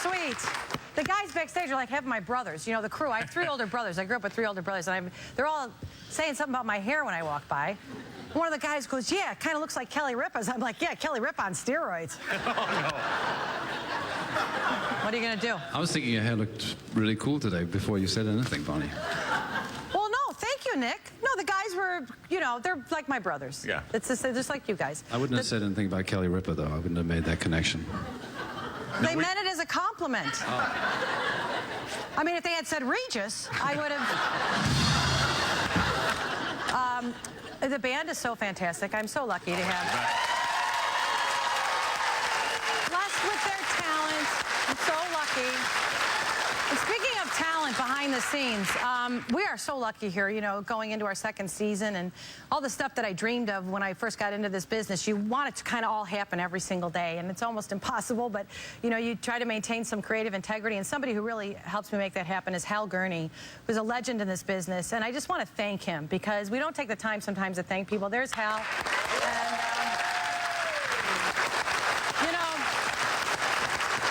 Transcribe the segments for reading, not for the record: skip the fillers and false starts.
sweet. The guys backstage are like half my brothers. You know, the crew. I have 3 older brothers. I grew up with 3 older brothers, and they're all saying something about my hair when I walk by. One of the guys goes, "Yeah, it kind of looks like Kelly Ripa's." I'm like, "Yeah, Kelly Ripa on steroids." Oh, no. What are you going to do? I was thinking your hair looked really cool today before you said anything, Bonnie. Well, no, thank you, Nick. No, the guys were, you know, they're like my brothers. Yeah. It's just like you guys. I wouldn't have said anything about Kelly Ripa, though. I wouldn't have made that connection. They meant it as a compliment. Oh. I mean, if they had said Regis, I would have... the band is so fantastic. I'm so lucky to have... Blessed with their talent. I'm so lucky. And speaking of talent behind the scenes, we are so lucky here, you know, going into our 2nd season and all the stuff that I dreamed of when I first got into this business. You want it to kind of all happen every single day, and it's almost impossible, but, you know, you try to maintain some creative integrity, and somebody who really helps me make that happen is Hal Gurney, who's a legend in this business, and I just want to thank him because we don't take the time sometimes to thank people. There's Hal, and, you know,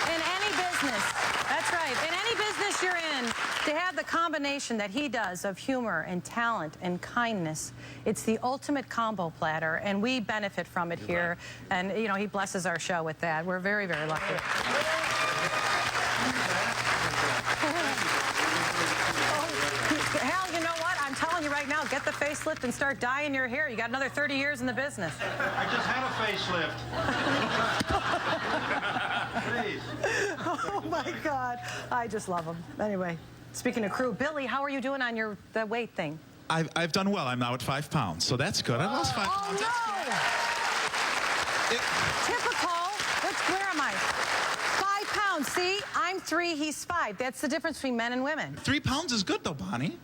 in any business, that's right, in any business you're in, to have the combination that he does of humor and talent and kindness, it's the ultimate combo platter, and we benefit from it here. And, you know, he blesses our show with that. We're very, very lucky. Hal, you know what? I'm telling you right now, get the facelift and start dyeing your hair. You got another 30 years in the business. I just had a facelift. Please. Oh, my God. I just love him. Anyway, speaking of crew, Billy, how are you doing on the weight thing? I've done well. I'm now at 5 pounds, so that's good. I lost 5 pounds. Oh, no! Typical. Where am I? 5 pounds. See, I'm 3, he's 5. That's the difference between men and women. 3 pounds is good, though, Bonnie.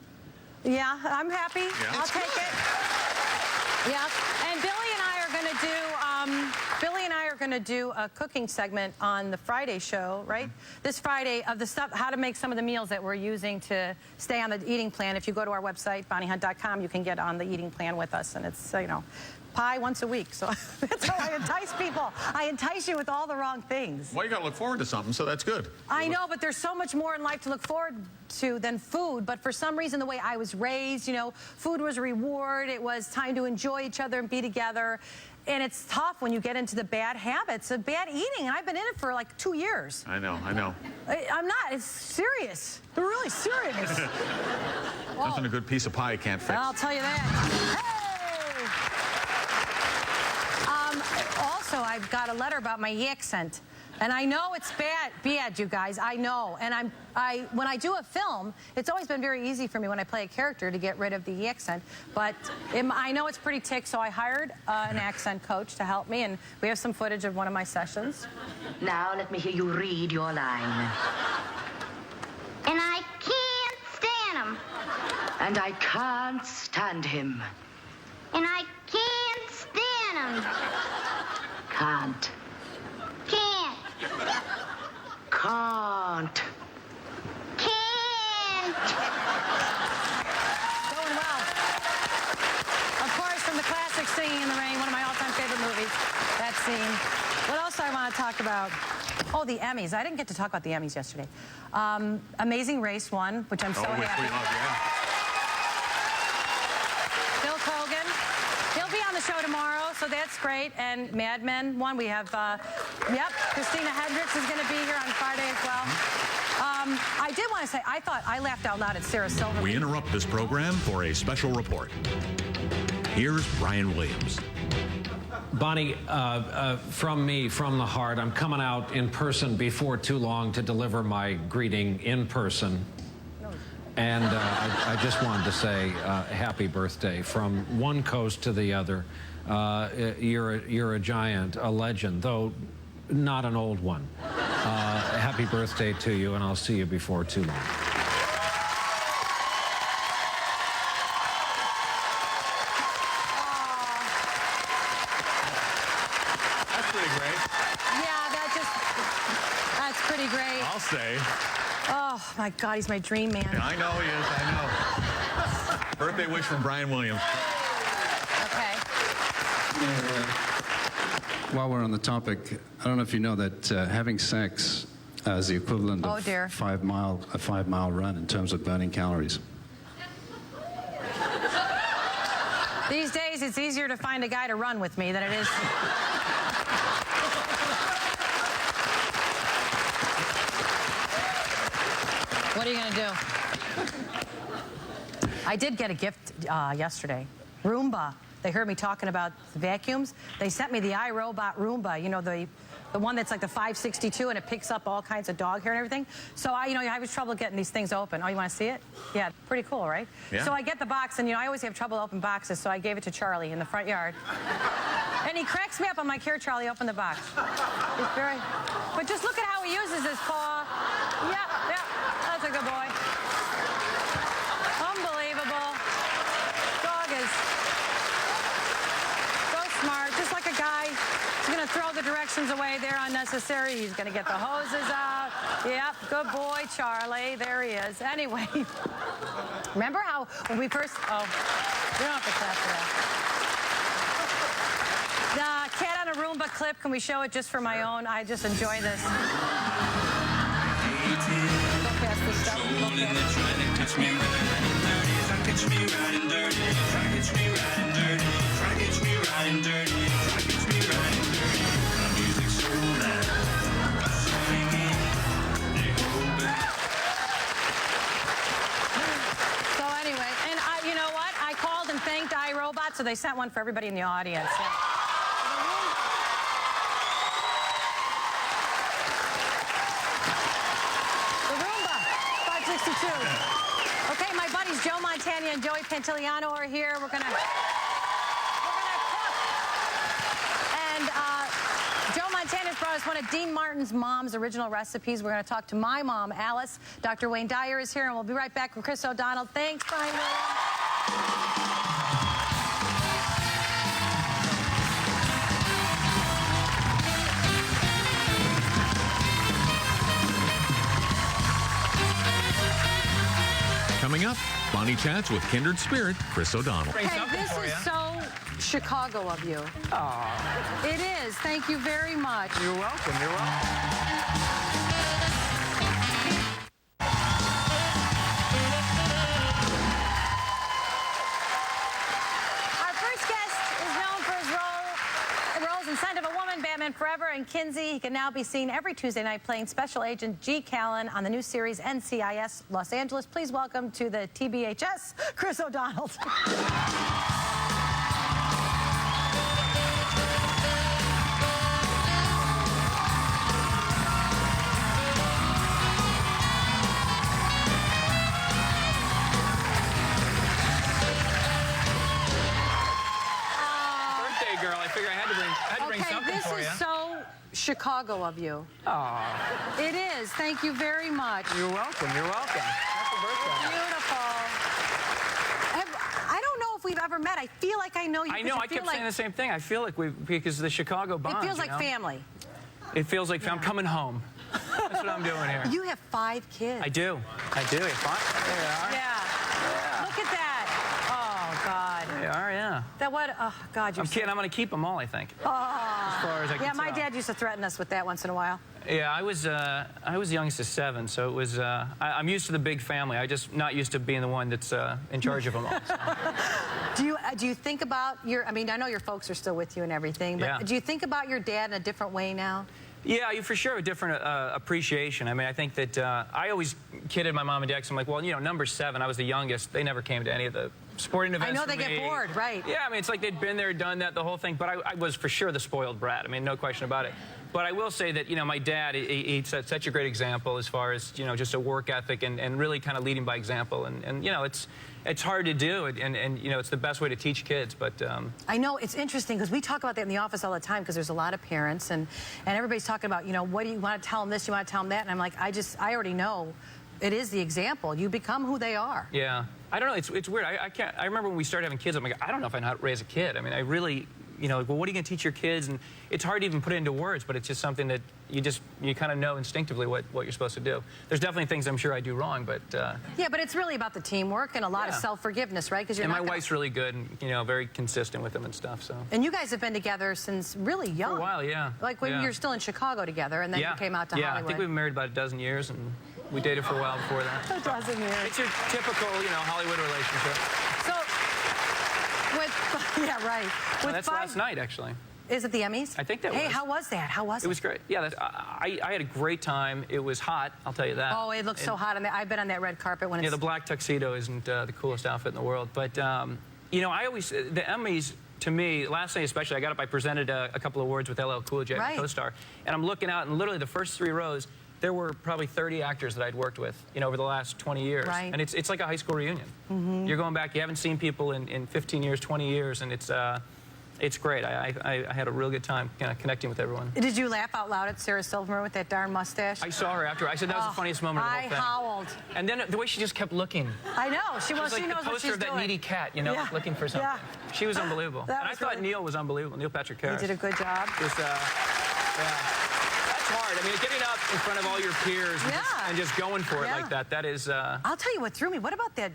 Yeah, I'm happy. Yeah. I'll take it. Yeah, and Billy and I are going to do a cooking segment on the Friday show, right? This Friday of the stuff, how to make some of the meals that we're using to stay on the eating plan. If you go to our website, bonniehunt.com, you can get on the eating plan with us, and it's, you know, pie once a week. So that's how I entice people. I entice you with all the wrong things. Well, you got to look forward to something, so that's good. I know, but there's so much more in life to look forward to than food. But for some reason, the way I was raised, you know, food was a reward. It was time to enjoy each other and be together. And it's tough when you get into the bad habits of bad eating. And I've been in it for like 2 years. I know. I'm not. It's serious. They're really serious. Nothing a good piece of pie can't fix. I'll tell you that. Hey! Also, I've got a letter about my accent. And I know it's bad, you guys. I know. And when I do a film, it's always been very easy for me when I play a character to get rid of the accent. But I know it's pretty thick, so I hired an accent coach to help me, and we have some footage of one of my sessions. Now let me hear you read your line. And I can't stand him. And I can't stand him. And I can't stand him. Can't. Can't. Can't. Can't. Going well. Of course, from the classic Singing in the Rain, one of my all-time favorite movies, that scene. What else do I want to talk about? Oh, the Emmys. I didn't get to talk about the Emmys yesterday. Amazing Race won, which I'm so happy. Which we love, yeah. Bill Colgan. He'll be on the show tomorrow, so that's great. And Mad Men won. We have, Christina Hendricks is going to be here on Friday as well. I did want to say, I laughed out loud at Sarah Silverman. We interrupt this program for a special report. Here's Brian Williams. Bonnie, from me, from the heart, I'm coming out in person before too long to deliver my greeting in person. And I just wanted to say happy birthday from one coast to the other. You're a giant, a legend, though not an old one. Happy birthday to you, and I'll see you before too long. That's pretty great. Yeah, that's pretty great. I'll say. Oh, my God, he's my dream man. Yeah, I know he is. I know. Birthday wish from Brian Williams. Okay. While we're on the topic, I don't know if you know that having sex as the equivalent Oh, of dear. a 5-mile run in terms of burning calories. These days, it's easier to find a guy to run with me than it is. What are you going to do? I did get a gift yesterday. Roomba. They heard me talking about vacuums. They sent me the iRobot Roomba, you know, the one that's like the 562 and it picks up all kinds of dog hair and everything. So I have trouble getting these things open. Oh, you want to see it? Yeah, pretty cool, right? Yeah. So I get the box and, I always have trouble opening boxes, so I gave it to Charlie in the front yard. And he cracks me up. I'm like, here, Charlie, open the box. It's very, but just look at how he uses his paw. Yeah, that's a good boy. Unbelievable. Dog is so smart, just like a guy. He's going to throw the directions away. They're unnecessary. He's going to get the hoses out. Yep, good boy, Charlie. There he is. Anyway, remember how when we first... Oh, we don't have to clap for that. The cat on a Roomba clip, can we show it just for my own? I just enjoy this. Go past this stuff. Go past So anyway, and you know what? I called and thanked iRobot, so they sent one for everybody in the audience. Yeah. The Roomba, 562. Okay, my buddies Joe Montana and Joey Pantiliano are here. We're gonna cook. And Joe Montana's brought us one of Dean Martin's mom's original recipes. We're gonna talk to my mom, Alice. Dr. Wayne Dyer is here, and we'll be right back with Chris O'Donnell. Thanks, Brian Williams. Coming up, Bonnie chats with kindred spirit Chris O'Donnell. Hey, this is so Chicago of you. Aw. It is. Thank you very much. You're welcome. You're welcome. Our first guest is known for his roles in Scent of a Woman, Batman Forever, and Kinsey. He can now be seen every Tuesday night playing Special Agent G. Callan on the new series NCIS Los Angeles. Please welcome to the TBHS, Chris O'Donnell. Birthday girl. I figure I had to bring something for you. This is so Chicago of you. Aw. It is. Thank you very much. You're welcome. You're welcome. Happy birthday. Beautiful. I don't know if we've ever met. I feel like I know you. I know. I kept saying the same thing. I feel like because of the Chicago bonds. It feels like family. It feels like I'm coming home. That's what I'm doing here. You have 5 kids. I do. I do. You fine? There you are. Yeah. Look at that. Oh, God. There you are, yeah. That what? Oh, God. I'm kidding. I'm going to keep them all, I think. As far as I can Yeah, my tell. dad used to threaten us with that once in a while. Yeah, I was the youngest of 7, so it was. I'm used to the big family. I just not used to being the one that's in charge of them all. So. Do you think about your? I mean, I know your folks are still with you and everything, but Yeah. do you think about your dad in a different way now? Yeah, you for sure a different appreciation. I mean, I think that I always kidded my mom and dad 'cause I'm like, well, number 7, I was the youngest. They never came to any of the sporting events. I know for they get me. bored, right? Yeah, I mean, it's like they'd been there, done that, the whole thing. But I was for sure the spoiled brat. I mean, no question about it. But I will say that, my dad, he set such a great example as far as, just a work ethic and really kind of leading by example. And it's hard to do, and it's the best way to teach kids. But I know it's interesting because we talk about that in the office all the time because there's a lot of parents and everybody's talking about, what do you want to tell them this, you want to tell them that, and I'm like, I already know. It is the example. You become who they are. Yeah, I don't know. It's weird. I remember when we started having kids. I'm like, I don't know if I know how to raise a kid. I mean, I really. you know, like, well, what are you going to teach your kids? And it's hard to even put it into words, but it's just something that you kind of know instinctively what you're supposed to do. There's definitely things I'm sure I do wrong, but yeah, but it's really about the teamwork and a lot of Yeah. self-forgiveness, right? Because my wife's really good and, you know, very consistent with them and stuff. So. And you guys have been together since really young. For a while, yeah. Like when Yeah. you were still in Chicago together, and then you came out to Yeah, Hollywood. I think we've been married about a dozen years, and we dated for a while before that. A dozen years. It's your typical, you know, Hollywood relationship. So, with yeah, right. With That's last night, actually. Is it the Emmys? I think that Hey, was. how was that? How was it? It was great. Yeah, I had a great time. It was hot, I'll tell you that. Oh, it looks so hot. I've been on that red carpet when it's... Yeah, the black tuxedo isn't the coolest outfit in the world. But, you know, the Emmys, to me, last night especially, I got up, I presented a couple of awards with LL Cool J, my co-star. And I'm looking out, and literally the first 3 rows, there were probably 30 actors that I'd worked with, you know, over the last 20 years. Right. And it's like a high school reunion. Mm-hmm. You're going back, you haven't seen people in 15 years, 20 years, and it's great. I had a real good time kind of connecting with everyone. Did you laugh out loud at Sarah Silverman with that darn mustache? I saw her after. I said that was the funniest moment of the whole thing. I howled. And then the way she just kept looking. I know. She was like knows the what poster she's of that doing. needy cat, you know, Yeah. looking for something. Yeah. She was unbelievable. That And was I thought really- Neil was unbelievable. Neil Patrick Harris. He did a good job. Just, yeah. That's hard. I mean, getting up in front of all your peers and just going for it like that, that is... I'll tell you what threw me. What about that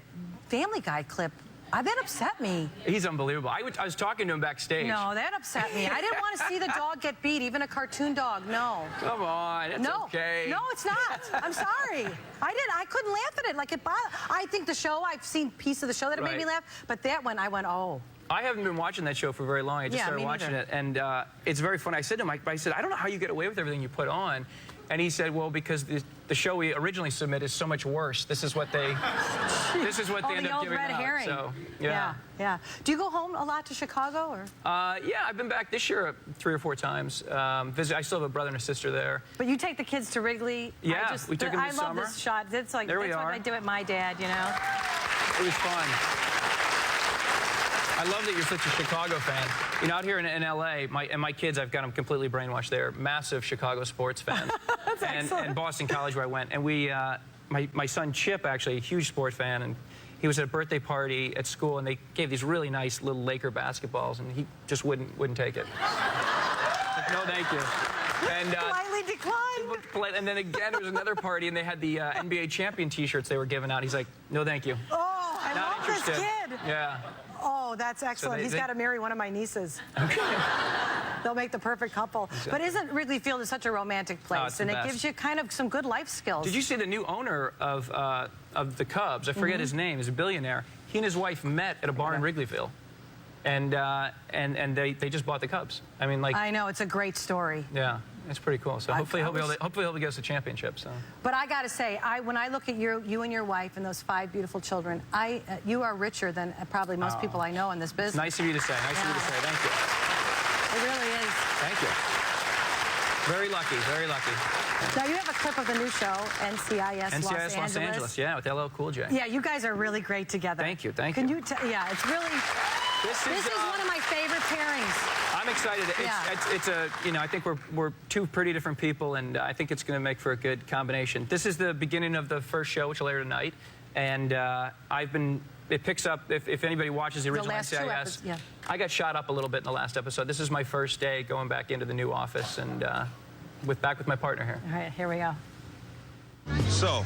Family Guy clip? That upset me. He's unbelievable. I was talking to him backstage. No, that upset me. I didn't want to see the dog get beat, even a cartoon dog. No. Come on, it's okay. No, it's not. I'm sorry. I couldn't laugh at it. Like it bothered. I think the show, I've seen piece of the show that it made me laugh, but that one, I went, oh. I haven't been watching that show for very long. I just started watching it, and it's very funny. I said to him, I said, I don't know how you get away with everything you put on. And he said, well, because the show we originally submit is so much worse. This is what they end up giving out. Herring. So, yeah. Do you go home a lot to Chicago, or? Yeah, I've been back this year 3 or 4 times. I still have a brother and a sister there. But you take the kids to Wrigley. Yeah, we took them this summer. I love this shot. That's like there we that's are. what I do with my dad, you know. It was fun. I love that you're such a Chicago fan. You know, out here in LA, my kids, I've got them completely brainwashed. They're massive Chicago sports fans. That's excellent. And Boston College, where I went. And my son Chip, actually, a huge sport fan, and he was at a birthday party at school, and they gave these really nice little Laker basketballs, and he just wouldn't take it. Like, no, thank you. And, Politely declined. And then again, there was another party, and they had the NBA champion T-shirts they were giving out. He's like, no, thank you. Oh, I Not love interested. this kid. Yeah. Oh, that's excellent. He's got to marry one of my nieces. They'll make the perfect couple. Exactly. But isn't Wrigley Field is such a romantic place, it's the and it best. gives you kind of some good life skills. Did you see the new owner of the Cubs? I forget his name. He's a billionaire. He and his wife met at a bar in Wrigleyville, and they just bought the Cubs. I mean, like. I know, it's a great story. Yeah. It's pretty cool. So hopefully he'll be able to get us a championship. So. But I got to say, when I look at you and your wife and those 5 beautiful children, you are richer than probably most people I know in this business. Nice of you to say. Nice of you to say. Thank you. It really is. Thank you. Very lucky. Very lucky. Now you have a clip of the new show, NCIS Los Angeles. Yeah, with LL Cool J. Yeah, you guys are really great together. Thank you. Thank you. you. Yeah, it's really. This is one of my favorite pairings. I'm excited. It's I think we're 2 pretty different people, and I think it's going to make for a good combination. This is the beginning of the first show, which will air tonight, and it picks up, if anybody watches the original NCIS, I got shot up a little bit in the last episode. This is my first day going back into the new office, and back with my partner here. All right, here we go. So,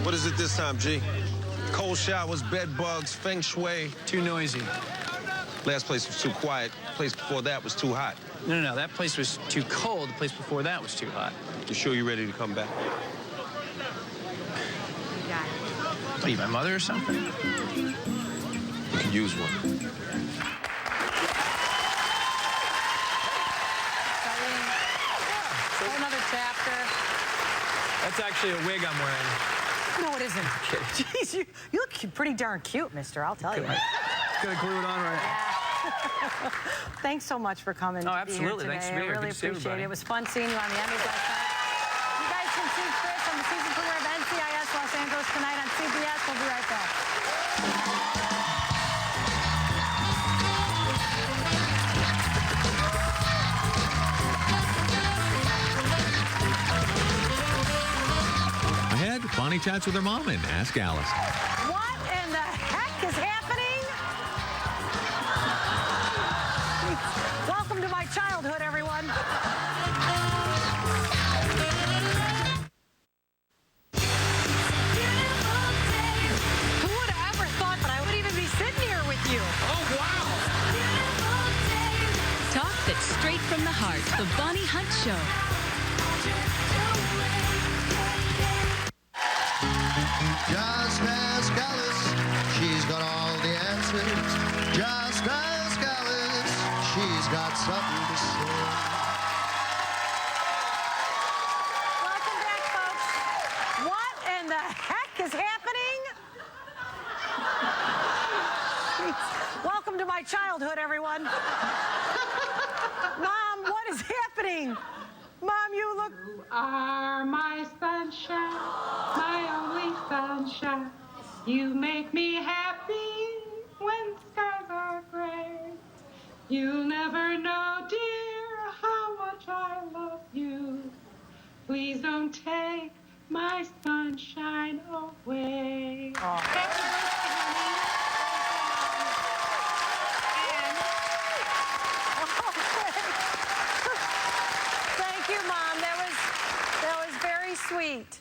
what is it this time, G? Cold showers, bed bugs, feng shui. Too noisy. Last place was too quiet. Place before that was too hot. No. That place was too cold. The place before that was too hot. You sure you're ready to come back? What are you, my mother or something? You could use one. Another chapter. That's actually a wig I'm wearing. No, it isn't. Jeez, you look pretty darn cute, mister, I'll tell you. Gotta glue it on right. Thanks so much for coming. Oh, to absolutely. Be here today. Thanks for being here. I really Good to see appreciate everybody. it. It was fun seeing you on the Emmys last night. You guys can see Chris on the season premiere of NCIS Los Angeles tonight on CBS. We'll be right back. Ahead, Bonnie chats with her mom and Ask Alice. What in the heck is happening? Welcome to my childhood, everyone. Who would have ever thought that I would even be sitting here with you? Oh, wow. Talk that's straight from the heart. The Bonnie Hunt Show. Just ask Alice, she's got all the answers. Just ask Alice, she's got something to say. Welcome back, folks. What in the heck is happening? Welcome to my childhood, everyone. Mom, what is happening? Mom, you look... You are my sunshine, my only sunshine. You make me happy when skies are gray. You'll never know, dear, how much I love you. Please don't take my sunshine away. Thank you, Mom. That was very sweet.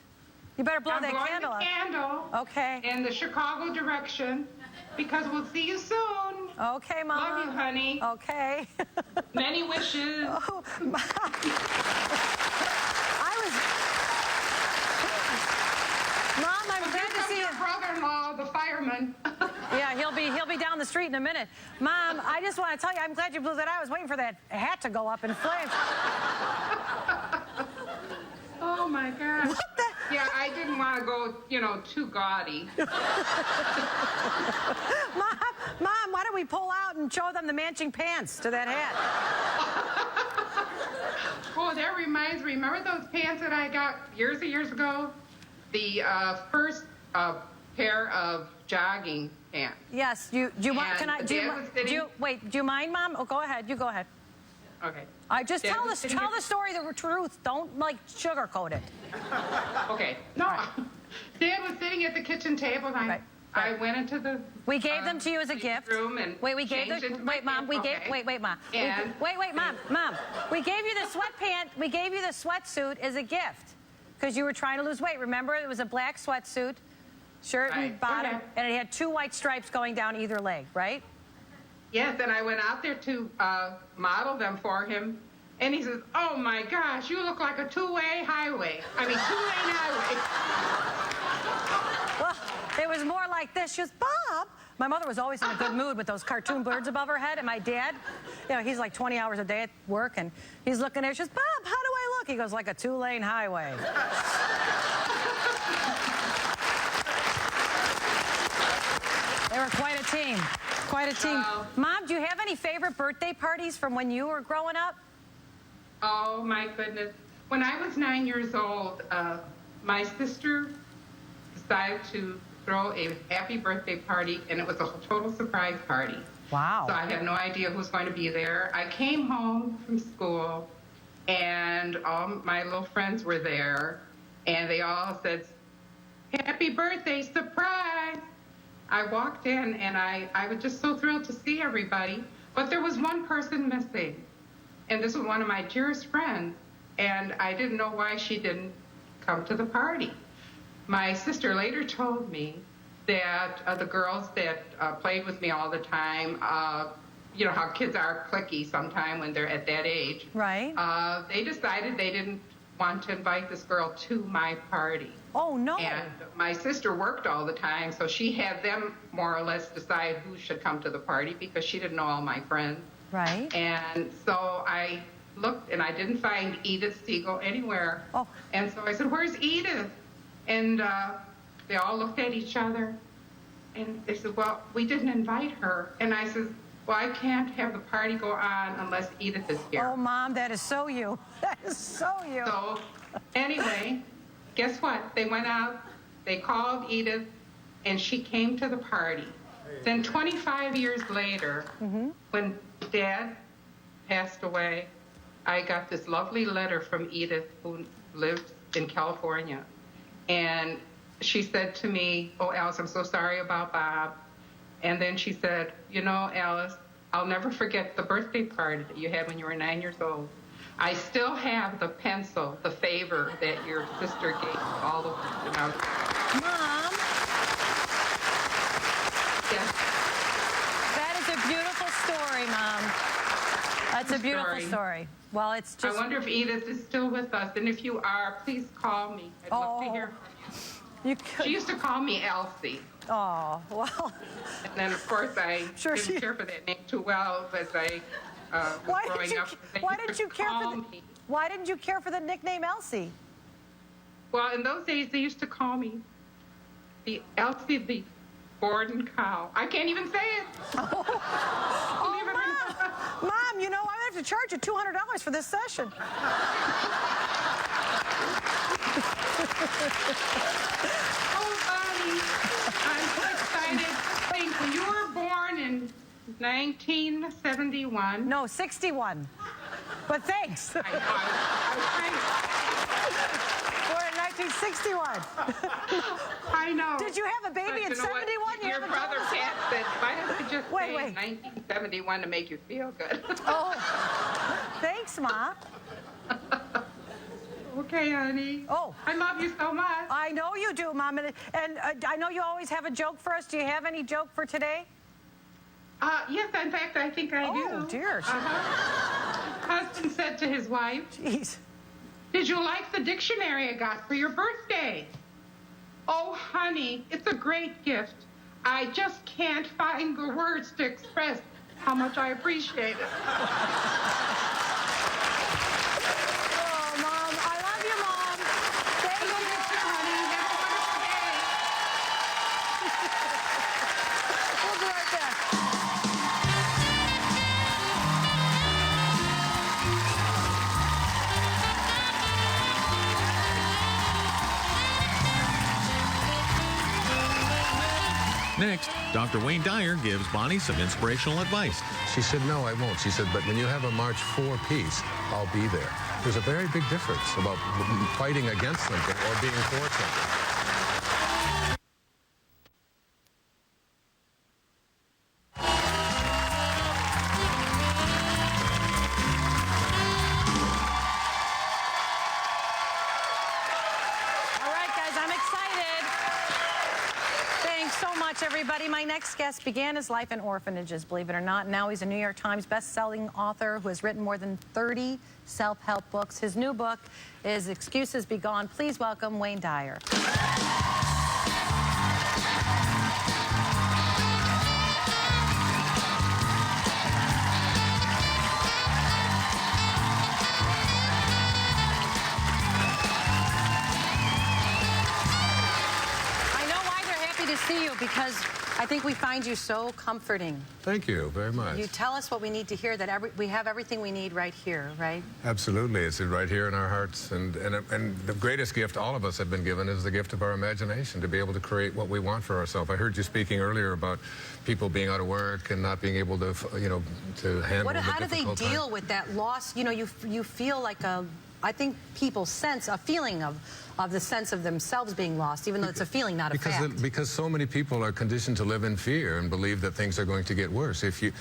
You better blow that candle up. Candle. Okay. In the Chicago direction, because we'll see you soon. Okay, Mom. Love you, honey. Okay. Many wishes. Oh, Mom. Mom, I'm glad to see you. Your brother-in-law, the fireman. Yeah, he'll be down the street in a minute. Mom, I just want to tell you, I'm glad you blew that out. I was waiting for that hat to go up in flames. Oh my gosh. What the? Yeah, I didn't want to go, too gaudy. Mom, why don't we pull out and show them the matching pants to that hat? Oh, that reminds me. Remember those pants that I got years and years ago? The first pair of jogging pants. Yes. Do you want? Can I? Do you mind, Mom? Oh, go ahead. You go ahead. Okay. I just tell the story, the truth. Don't sugarcoat it. Okay. No. Right. Dad was sitting at the kitchen table, and I went into the. We gave them to you as a gift. Room and Mom. We gave. Mom. We gave you the sweatpants. We gave you the sweatsuit as a gift because you were trying to lose weight. Remember, it was a black sweatsuit, shirt and bottom, and it had 2 white stripes going down either leg, right? Yes, and I went out there to model them for him, and he says, "Oh my gosh, you look like a two-lane highway." Well, it was more like this. She goes, "Bob." My mother was always in a good mood with those cartoon birds above her head, and my dad, he's like 20 hours a day at work, and he's looking at her. She goes, "Bob, how do I look?" He goes, "Like a 2-lane highway." They were quite a team. Quite a team. Mom, do you have any favorite birthday parties from when you were growing up? Oh, my goodness. When I was 9 years old, my sister decided to throw a happy birthday party, and it was a total surprise party. Wow. So I had no idea who was going to be there. I came home from school, and all my little friends were there, and they all said, "Happy birthday, surprise!" I walked in, and I was just so thrilled to see everybody. But there was one person missing, and this was one of my dearest friends, and I didn't know why she didn't come to the party. My sister later told me that the girls that played with me all the time, you know how kids are cliquey sometime when they're at that age. Right. They decided they didn't want to invite this girl to my party. Oh, no. And my sister worked all the time, so she had them more or less decide who should come to the party because she didn't know all my friends. Right. And so I looked, and I didn't find Edith Siegel anywhere. Oh. And so I said, "Where's Edith?" And they all looked at each other, and they said, "Well, we didn't invite her." And I said, "Well, I can't have the party go on unless Edith is here." Oh, Mom, that is so you. That is so you. So anyway, guess what? They went out, they called Edith, and she came to the party. Then 25 years later, when Dad passed away, I got this lovely letter from Edith, who lived in California. And she said to me, "Oh, Alice, I'm so sorry about Bob." And then she said, "You know, Alice, I'll never forget the birthday party that you had when you were 9 years old. I still have the pencil, the favor that your sister gave all the Mom. Yes. That is a beautiful story, Mom. That's a beautiful story. Well, it's just... I wonder if Edith is still with us, and if you are, please call me. I'd love to hear from you. She used to call me Elsie. Oh, well... And then, of course, I didn't care for that name too well as I was growing up. Why didn't you care for the nickname Elsie? Well, in those days, they used to call me the Elsie the Borden cow. I can't even say it. Mom, you know, I have to charge you $200 for this session. Oh, Bonnie, I'm so excited. Think, you were born in 1971. No, 61. But thanks. I was trying. Born in 1961. I know. Did you have a baby in 71? Your brother Pat said, why don't you just say 1971 to make you feel good? Oh, thanks, Ma. Okay, honey. Oh. I love you so much. I know you do, Mom. And I know you always have a joke for us. Do you have any joke for today? Yes, in fact, I think I do. Oh, dear. Husband said to his wife, Jeez. Did you like the dictionary I got for your birthday? Oh, honey, it's a great gift. I just can't find the words to express how much I appreciate it. Oh, Mom, I love you, Mom. Thank you. Honey, have a wonderful day. We'll be right back. Next, Dr. Wayne Dyer gives Bonnie some inspirational advice. She said, no, I won't. She said, but when you have a March 4 piece, I'll be there. There's a very big difference about fighting against something or being for something. Everybody, my next guest began his life in orphanages, believe it or not. Now he's a New York Times best-selling author who has written more than 30 self-help books. His new book is Excuses Be Gone. Please welcome Wayne Dyer. See you because I think we find you so comforting. Thank you very much. You tell us what we need to hear, that we have everything we need right here, right? Absolutely. It's right here in our hearts. And the greatest gift all of us have been given is the gift of our imagination, to be able to create what we want for ourselves. I heard you speaking earlier about people being out of work and not being able to, to handle How do they deal with that loss? You know, you feel like I think people sense a feeling of the sense of themselves being lost, even though it's a feeling, not a fact. Because so many people are conditioned to live in fear and believe that things are going to get worse. If you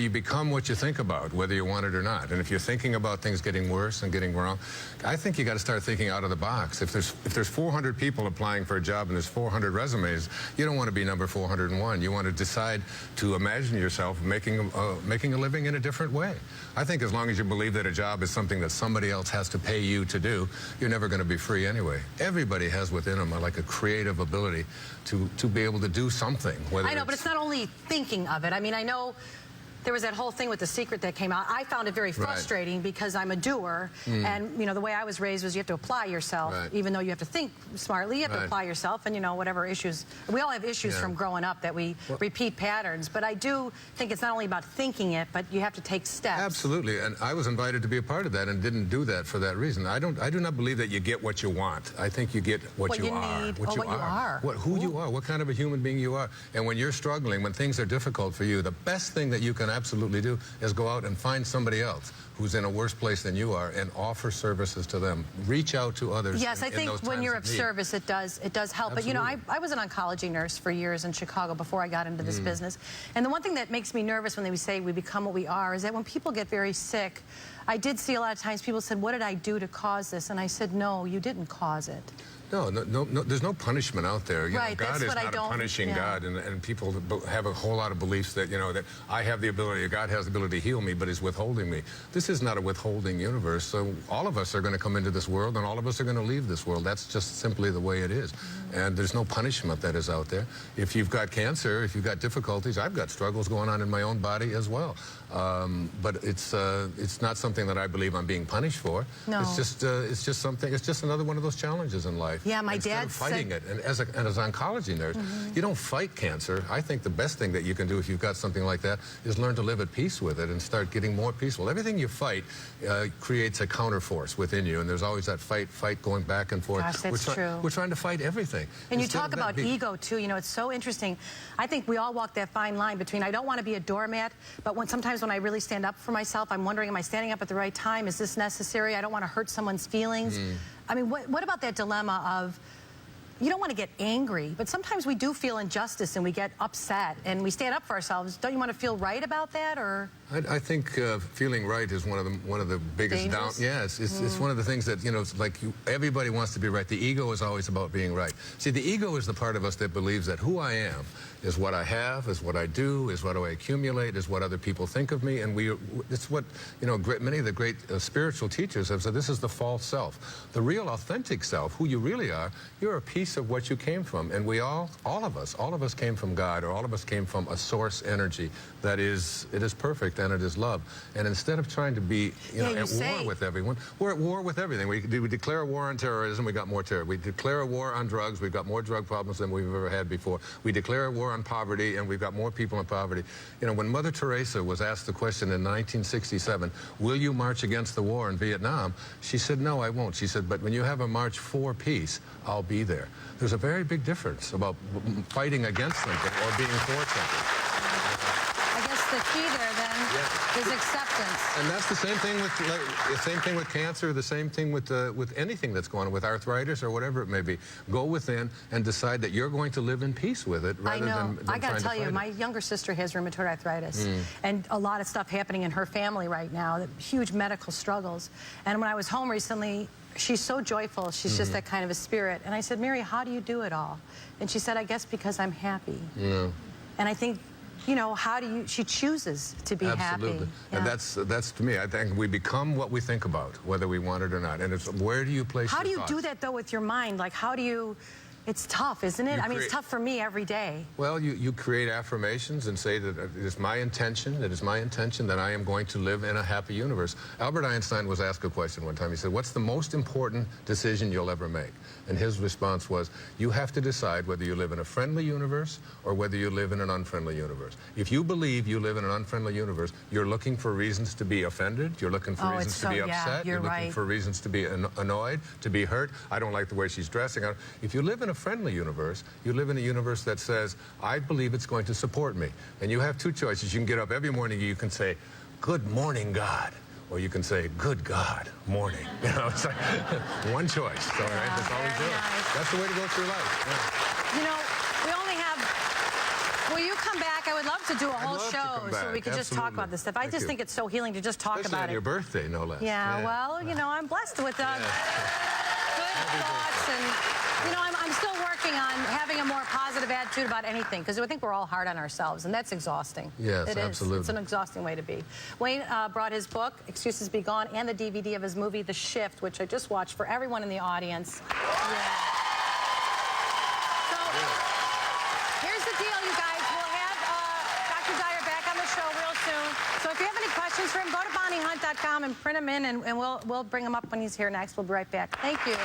become what you think about, whether you want it or not. And if you're thinking about things getting worse and getting wrong, I think you got to start thinking out of the box. If there's 400 people applying for a job and there's 400 resumes, you don't want to be number 401. You want to decide to imagine yourself making a living in a different way. I think as long as you believe that a job is something that somebody else has to pay you to do, you're never going to be free anyway. Everybody has within them like a creative ability to be able to do something. I know, but it's not only thinking of it. I mean, I know there was that whole thing with The Secret that came out. I found it very frustrating because I'm a doer, and the way I was raised was you have to apply yourself, even though you have to think smartly. You have to apply yourself, and whatever issues. We all have issues from growing up that we repeat patterns. But I do think it's not only about thinking it, but you have to take steps. Absolutely, and I was invited to be a part of that and didn't do that for that reason. I do not believe that you get what you want. I think you get what you are. Need, what you are. Who you are. What kind of a human being you are. And when you're struggling, when things are difficult for you, the best thing that you can absolutely do, is go out and find somebody else who's in a worse place than you are and offer services to them. Reach out to others. Yes, I think when you're of service, it does help. But, you know, I was an oncology nurse for years in Chicago before I got into this business. And the one thing that makes me nervous when they say we become what we are is that when people get very sick, I did see a lot of times people said, what did I do to cause this? And I said, no, you didn't cause it. No, there's no punishment out there. You right, know, God that's is what not I don't, a punishing God, and people have a whole lot of beliefs that, you know, that I have the ability, God has the ability to heal me, but is withholding me. This is not a withholding universe, so all of us are going to come into this world, and all of us are going to leave this world. That's just simply the way it is, and there's no punishment that is out there. If you've got cancer, if you've got difficulties, I've got struggles going on in my own body as well, but it's not something that I believe I'm being punished for. No. It's just something, it's just another one of those challenges in life. Yeah, my dad fighting it, and as an oncology nurse, you don't fight cancer. I think the best thing that you can do if you've got something like that is learn to live at peace with it and start getting more peaceful. Everything you fight creates a counterforce within you, and there's always that fight going back and forth. Gosh, that's true. We're trying to fight everything. And you talk about ego too. You know, it's so interesting. I think we all walk that fine line between I don't want to be a doormat, but sometimes when I really stand up for myself, I'm wondering, am I standing up at the right time? Is this necessary? I don't want to hurt someone's feelings. I mean, what about that dilemma of you don't want to get angry, but sometimes we do feel injustice and we get upset and we stand up for ourselves. Don't you want to feel right about that, or? I think feeling right is one of the biggest down. Yeah, it's one of the things that, you know, it's like everybody wants to be right. The ego is always about being right. See, the ego is the part of us that believes that who I am is what I have, is what I do, is what I accumulate, is what other people think of me, and it's what, you know, many of the great spiritual teachers have said. This is the false self. The real authentic self, who you really are, you're a piece of what you came from, and we all of us came from God, or all of us came from a source energy that is perfect, and it is love. And instead of trying to be, you know, at war with everyone, we're at war with everything. We declare a war on terrorism, we got more terror. We declare a war on drugs, we've got more drug problems than we've ever had before. We declare a war on poverty, and we've got more people in poverty. You know, when Mother Teresa was asked the question in 1967, will you march against the war in Vietnam? She said, no, I won't. She said, but when you have a march for peace, I'll be there. There's a very big difference about fighting against something or being for something. I guess the key there then is acceptance. And that's the same thing with cancer, the same thing with anything that's going on, with arthritis or whatever it may be. Go within and decide that you're going to live in peace with it rather than I got to tell you, my younger sister has rheumatoid arthritis and a lot of stuff happening in her family right now, huge medical struggles. And when I was home recently, she's so joyful. She's just that kind of a spirit. And I said, Mary, how do you do it all? And she said, I guess because I'm happy. And I think, you know, she chooses to be happy. And that's to me, I think we become what we think about, whether we want it or not. And it's where do you place How do your you thoughts? do that, though, with your mind? Like, how do you... It's tough, isn't it? I mean, it's tough for me every day. Well, you create affirmations and say that it is my intention that I am going to live in a happy universe. Albert Einstein was asked a question one time. He said, what's the most important decision you'll ever make? And his response was, you have to decide whether you live in a friendly universe or whether you live in an unfriendly universe. If you believe you live in an unfriendly universe, you're looking for reasons to be offended, you're looking for reasons to be upset, you're looking for reasons to be annoyed, to be hurt. I don't like the way she's dressing. If you live in a friendly universe, you live in a universe that says, I believe it's going to support me. And you have two choices. You can get up every morning, you can say, good morning, God. Or you can say, good God, morning. You know, it's like one choice. All right, that's all we do. That's the way to go through life. You know, we only have... Will you come back? I would love to do a whole show so we could just talk about this stuff. I just think it's so healing to just talk about it. On your birthday, no less. Yeah, well, you know, I'm blessed with good thoughts, and, you know, I'm still working on having a more positive attitude about anything, because I think we're all hard on ourselves, and that's exhausting. Yes, absolutely. It's an exhausting way to be. Wayne brought his book, Excuses Be Gone, and the DVD of his movie, The Shift, which I just watched for everyone in the audience. Here's the deal, you guys. We'll have Dr. Dyer back on the show real soon. So if you have any questions for him, go to BonnieHunt.com and print them in, and we'll bring them up when he's here next. We'll be right back. Thank you.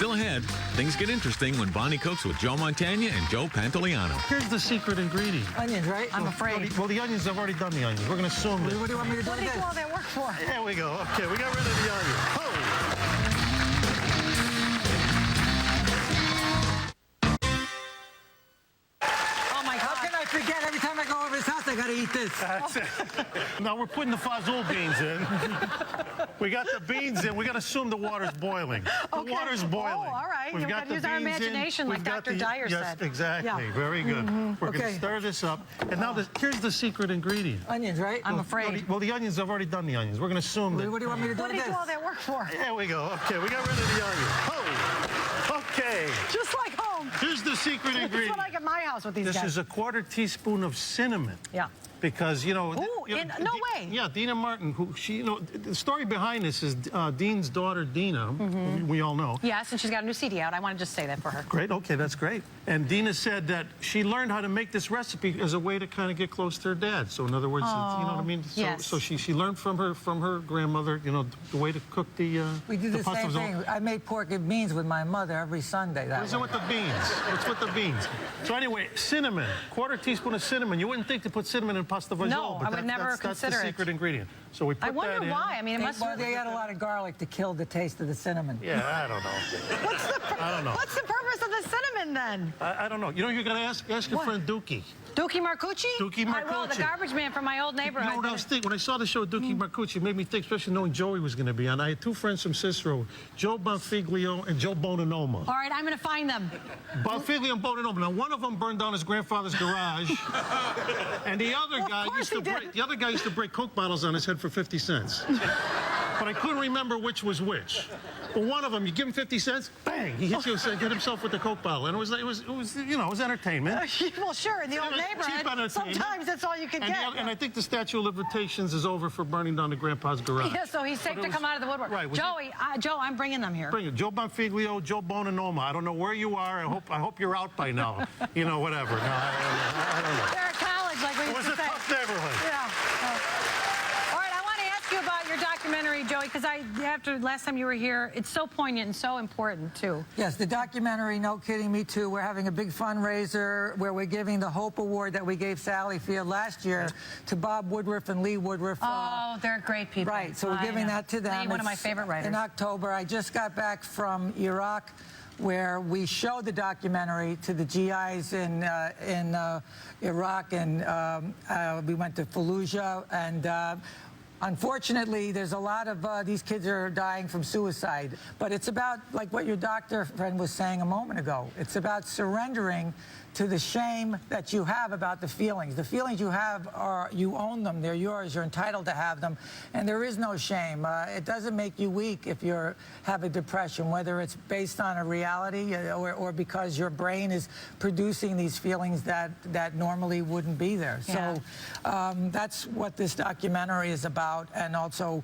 Still ahead, things get interesting when Bonnie cooks with Joe Montana and Joe Pantoliano. Here's the secret ingredient. Onions, right? I'm afraid. Well, the onions, I've already done the onions. We're going to assume that. What do you want me to do What do you again? do all that work for? There we go. Okay, we got rid of the onions. Oh. forget every time I go over his house, I got to eat this. That's it. Now we're putting the fazul beans in. We got the beans in. We got to assume the water's boiling. Okay. The water's boiling. Oh, all right. We've You've got to use our imagination, like Dr. Dyer said. Yes, exactly. Yeah. Very good. We're going Okay. to stir this up. And now here's the secret ingredient. Onions, right? I'm afraid. Well, the onions, I've already done the onions. We're going to assume that. What do you want me to do What with did you this? do all that work for? There we go. Okay, we got rid of the onions. Oh, okay. Just like home. Here's the secret That's ingredient. what I get at my house with these This guys. is a 1/4 teaspoon of cinnamon. Yeah. Because, you know... Ooh, no way. Yeah, Dina Martin, who she, you know, the story behind this is Dean's daughter, Dina, who we all know. Yes, and she's got a new CD out. I want to just say that for her. Great, okay, that's great. And Dina said that she learned how to make this recipe as a way to kind of get close to her dad. So in other words, you know what I mean? So, yes. so she learned from her grandmother, you know, the way to cook the We do the pasta same thing. I made pork and beans with my mother every Sunday. That What's it with the beans? What's with the beans? So anyway, cinnamon, 1/4 teaspoon of cinnamon. You wouldn't think to put cinnamon in pasta vajol, No, but I would never that's consider the it. secret ingredient. So we put I wonder that in. why. I mean, it must Well, they add a lot of garlic to kill the taste of the cinnamon. Yeah, I don't know. I don't know. What's the purpose of the cinnamon then? I don't know. You know, you're going to ask your What? friend Dookie. Dookie Marcucci? Dookie I will, the Marcucci. garbage man from my old neighborhood. You know what I was thinking? When I saw the show Dookie Marcucci, it made me think, especially knowing Joey was going to be on. I had two friends from Cicero, Joe Bonfiglio and Joe Bonanoma. All right, I'm going to find them. Bonfiglio and Bonanoma. Now, one of them burned down his grandfather's garage, and the other guy used to break Coke bottles on his head for 50 cents. But I couldn't remember which was which. But one of them, you give him 50 cents, bang, he hits you and get himself with the Coke bottle. And it was you know, it was entertainment. Well, sure, in the old Cheap neighborhood, entertainment. sometimes that's all you can get. And I think the statute of limitations is over for burning down the grandpa's garage. Yeah, so he's safe to come out of the woodwork. Right. Joe, I'm bringing them here. Bring it. Joe Bonfiglio, Joe Bonanoma. I don't know where you are. I hope you're out by now. You know, whatever. No, I don't know. They're at college, like we It used was to a say. tough neighborhood. Yeah. All right, I want to ask you about your documentary, Joey, because after last time you were here, it's so poignant and so important, too. Yes, the documentary, No Kidding Me Too. We're having a big fundraiser where we're giving the Hope Award that we gave Sally Field last year to Bob Woodruff and Lee Woodruff. Oh, they're great people. Right, so we're giving that to them. Lee, one of my It's favorite writers. In October, I just got back from Iraq, where we showed the documentary to the GIs in Iraq, and we went to Fallujah, and unfortunately, there's a lot of these kids are dying from suicide. But it's about, like what your doctor friend was saying a moment ago, it's about surrendering to the shame that you have about the feelings. The feelings you have are, you own them, they're yours, you're entitled to have them, and there is no shame. It doesn't make you weak if you have a depression, whether it's based on a reality or because your brain is producing these feelings that normally wouldn't be there. Yeah. So that's what this documentary is about, and also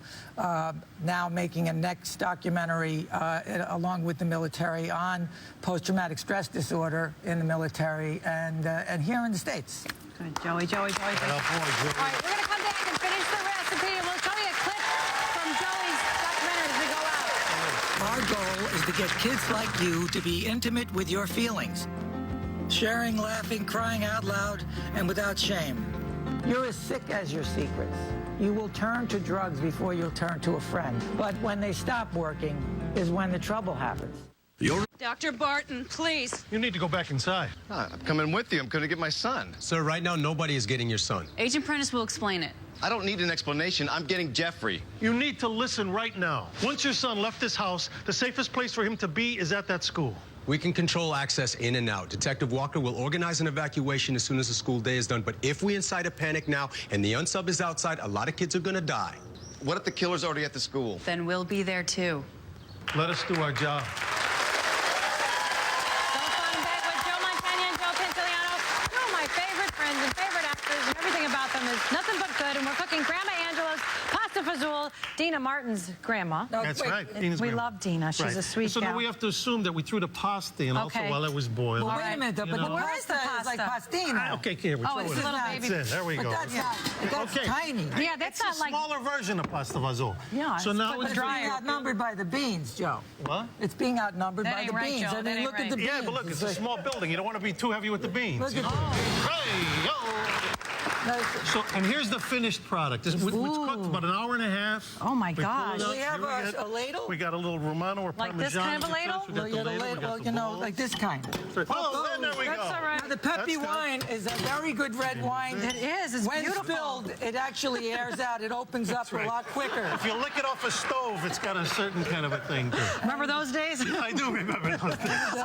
now making a next documentary along with the military on post-traumatic stress disorder in the military and here in the States. Good, Joey. All right, we're going to come back and finish the recipe, and we'll show you a clip from Joey's documentary as we go out. Our goal is to get kids like you to be intimate with your feelings, sharing, laughing, crying out loud, and without shame. You're as sick as your secrets. You will turn to drugs before you'll turn to a friend. But when they stop working is when the trouble happens. Dr. Barton, please. You need to go back inside. I'm coming with you. I'm going to get my son. Sir, right now, nobody is getting your son. Agent Prentice will explain it. I don't need an explanation. I'm getting Jeffrey. You need to listen right now. Once your son left this house, the safest place for him to be is at that school. We can control access in and out. Detective Walker will organize an evacuation as soon as the school day is done. But if we incite a panic now and the unsub is outside, a lot of kids are going to die. What if the killer's already at the school? Then we'll be there, too. Let us do our job. Nothing but good, and we're cooking Grandma Angela's pasta fazool, Dina Martin's grandma. That's right. Dina's we grandma. love Dina. She's a sweet So gal. now we have to assume that we threw the pasta in also while it was boiling. Well, wait a minute, though, but the where is the pasta is like pastina. Okay, here, we're Oh, it's a little baby. That's it. There we go. But that's tiny. Yeah, that's not It's a like... smaller version of pasta fazool. Yeah, So now it's it's being outnumbered by the beans, Joe. What? It's being outnumbered That by ain't the right, beans. Joe. I That mean, ain't look at the right. beans. Yeah, but look, it's a small building. You don't want to be too heavy with the beans. Look at the Hey, yo! So, and here's the finished product. It's cooked about an hour and a half. Oh, my We pull it gosh. out. We have Here a ladle? We got a little Romano or Like Parmesan. this kind of a ladle? We got the ladle. We got Well, the you know, bowl. like this kind. Oh, then there we go. That's all right. the Peppy wine is a very good red wine. It is. It's when beautiful. spilled, it actually airs out. It opens up a lot quicker. If you lick it off a stove, it's got a certain kind of a thing to it. Remember those days? I do remember those days.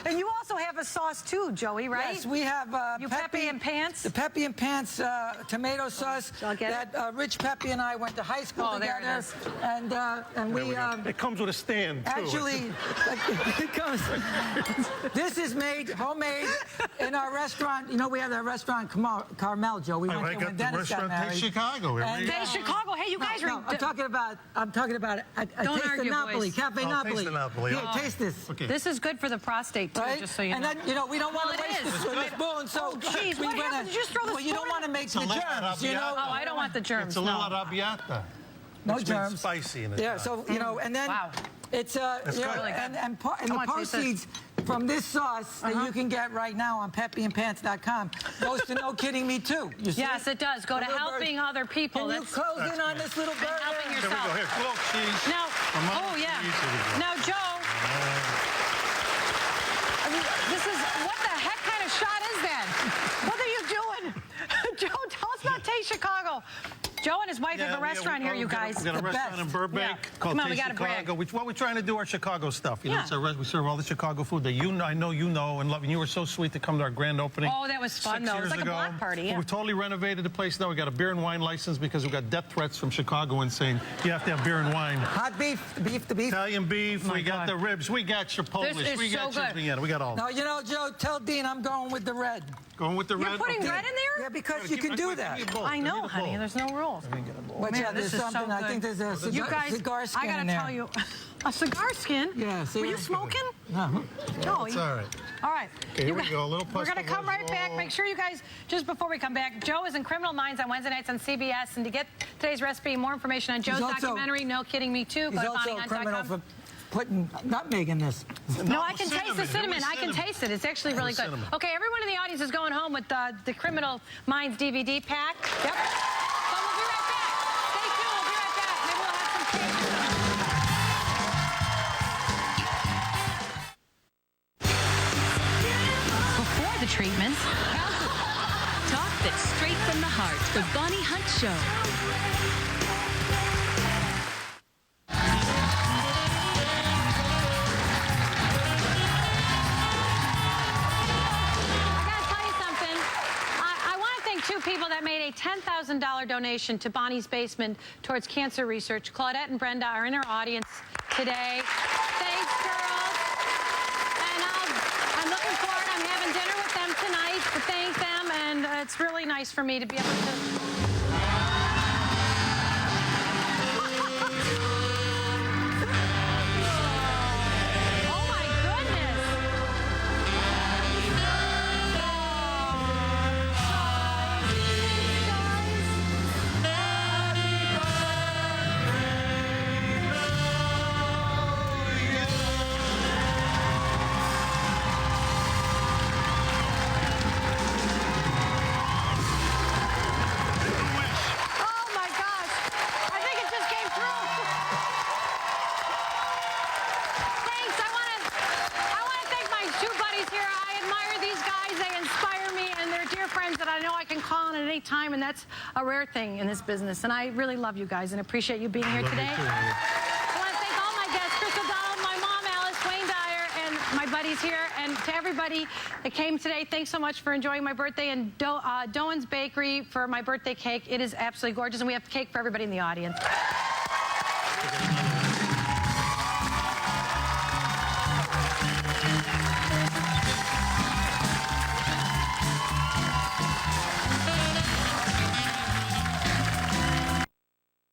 And you also have a sauce too, Joey, right? Yes, we have Peppy and Pants. The Peppy and Pants tomato sauce that Rich Peppy and I went to high school together. There it is. And we it comes with a stand, too. Actually, it comes. This is made homemade in our restaurant. You know, we have that restaurant Carmel, Joe. We went there when Dennis got married. Taste Chicago. Taste Chicago. Hey, you guys are. No, I'm talking about a Taste of Napoli, Cafe Napoli. Taste of Napoli. Here, taste this. Okay. This is good for the prostate too, Right? just so you know. And then, you know, we don't want to waste the spoon, so jeez, we what went happened? Did you just throw the well, you don't spoon want to make the germs, you know. Oh, I don't want the germs. It's a little arrabbiata. No It's germs. spicy in it. Yeah, so, you know, and then it's, you know, really good. and the proceeds from this sauce that you can get right now on peppyandpants.com goes to No Kidding Me Too. You see? Yes, it does. Go to helping other people. Can you close in on this little bird? Helping Here we yourself. go. Here, little cheese. Now, oh yeah. Now, Joe, I mean, this is, what the heck kind of shot is that? What are you doing? Joe, tell us about Taste Chicago. Joe and his wife have a restaurant here, you guys. We got a restaurant in Burbank called Come on, we Taste gotta brag. Chicago. We're trying to do our Chicago stuff. You know, it's we serve all the Chicago food that I know you know and love. And you were so sweet to come to our grand opening. Oh, that was fun, though. It was like a block party, yeah. We've totally renovated the place now. We got a beer and wine license because we got death threats from Chicagoans saying you have to have beer and wine. Hot beef, the beef. Italian beef. Oh we got the ribs. We got your Polish. This is We got so your good. Vienna. We got all. No, you know, Joe, tell Dean I'm going with the red. Going with the red. You're putting red in there? Yeah, because you can do that. I know, honey. There's no rules. But yeah, this there's is something. so I think good. there's a You guys, cigar skin I gotta in there. tell you, a cigar skin? Yeah. Were you smoking? No. No. It's all right. All right. Okay, here we go. A little We're going to come right back. Make sure you guys, just before we come back, Joe is in Criminal Minds on Wednesday nights on CBS. And to get today's recipe, more information on Joe's documentary, No Kidding Me Too, go He's to also a criminal BonnieHunt.com. for putting nutmeg in this. No, I can taste the cinnamon. I can taste it. It's actually really good. Okay, everyone in the audience is going home with the Criminal Minds DVD pack. Yep. But we'll be right back. Stay tuned. We'll be right back. Maybe we'll have some cake or something. Before the treatments. Talk that's straight from the heart. The Bonnie Hunt Show. People that made a $10,000 donation to Bonnie's Basement towards cancer research. Claudette and Brenda are in our audience today. Thanks, girls. And I'm looking forward. I'm having dinner with them tonight to thank them, and it's really nice for me to be able to... time, and that's a rare thing in this business. And I really love you guys and appreciate you being here today. I want to thank all my guests, Chris O'Donnell, my mom, Alice, Wayne Dyer, and my buddies here. And to everybody that came today, thanks so much for enjoying my birthday. And Doan's Bakery for my birthday cake. It is absolutely gorgeous, and we have cake for everybody in the audience.